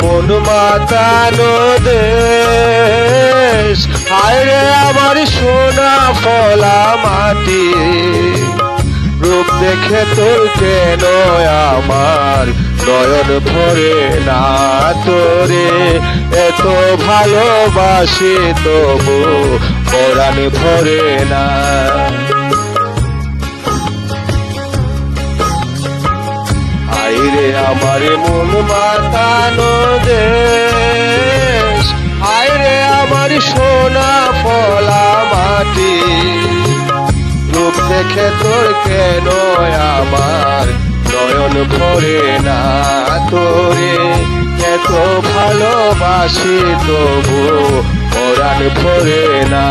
মন মাতানো দেশ, হায় রে আমার সোনা ফলা মাটি। রূপ দেখে তোর কেন আমার নয়ন ভরে না তোরে, এত ভালোবাসি তবু পরাণ ভরে না। হায়রে আমার মন মাতানো দেশ, হায়রে আমার সোনা ফলা মাটি। রূপ দেখে তোর কেন আমার নয়ন ভরে না তোরে, এত ভালোবাসি তবু পরাণ ভরে না।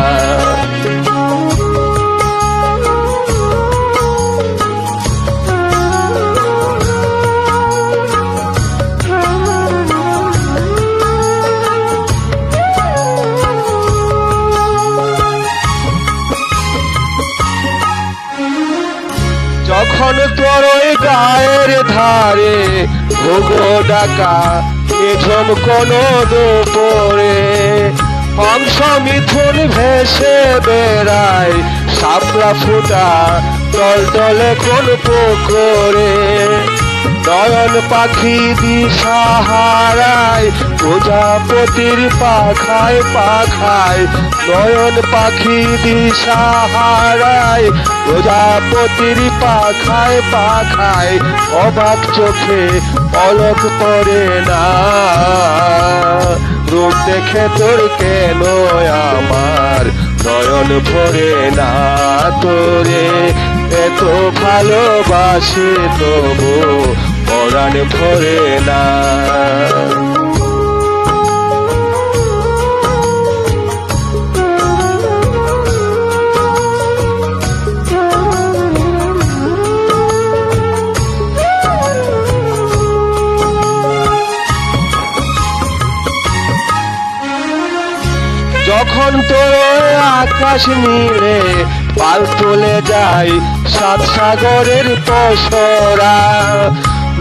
যখন তোর ওই গায়ের ধারে ভোগো ডাকা নিঝুম কোন দুপুরে, হংস মিথুন ভেসে বেড়ায় শাপলা ফুটা টলটলে কোন পুকুরে। নয়ন পাখি দিশাহারায় প্রজাপতির পাখায় পাখায়, নয়ন পাখি দিশাহারায় প্রজাপতির পাখায় পাখায়, অবাক চোখে পলক পড়ে না। রূপ দেখে তোর কেন আমার নয়ন ভরে না তোরে, এত ভালোবাসি তবু পরাণ ভরে না। যখন তোর আকাশ নীলে পাল তুলে যায় সাত সাগরের পসরা,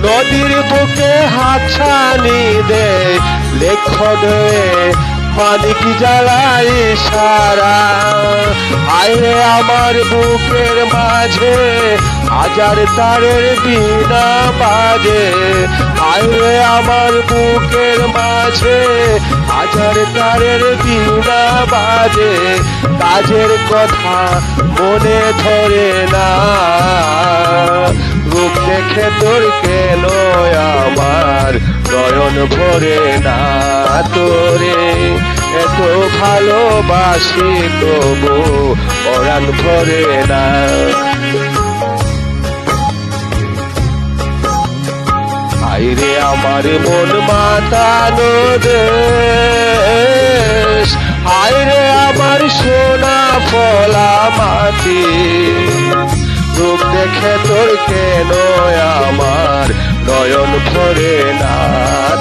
নদীর বুকে হাতছানি দে লেখন মানিক জ্বালাই সারা। আইরে আমার বুকের মাঝে হাজার তারের বিনা বাজে, আইরে আমার বুকের মাঝে হাজার তারের বিনা বাজে, কাজের কথা মনে ধরে না। রূপ দেখে তোর কেন আমার নয়ন ভরে না তোরে, এত ভালোবাসি তবু পরাণ ভরে না। হায়রে আমার মন মাতানো দেশ, হায়রে আমার সোনা ফলা মাটি। রূপ দেখে তোর কেন আমার নয়ন ভরে না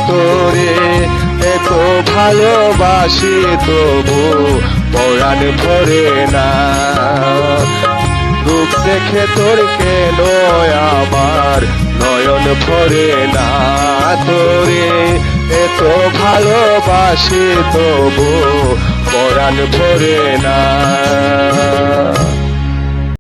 তোরে, এত ভালোবাসি তবু পরাণ ভরে না। রূপ দেখে তোর কেন আমার নয়ন ভরে না তোরে, এত ভালোবাসি তবু পরাণ ভরে না।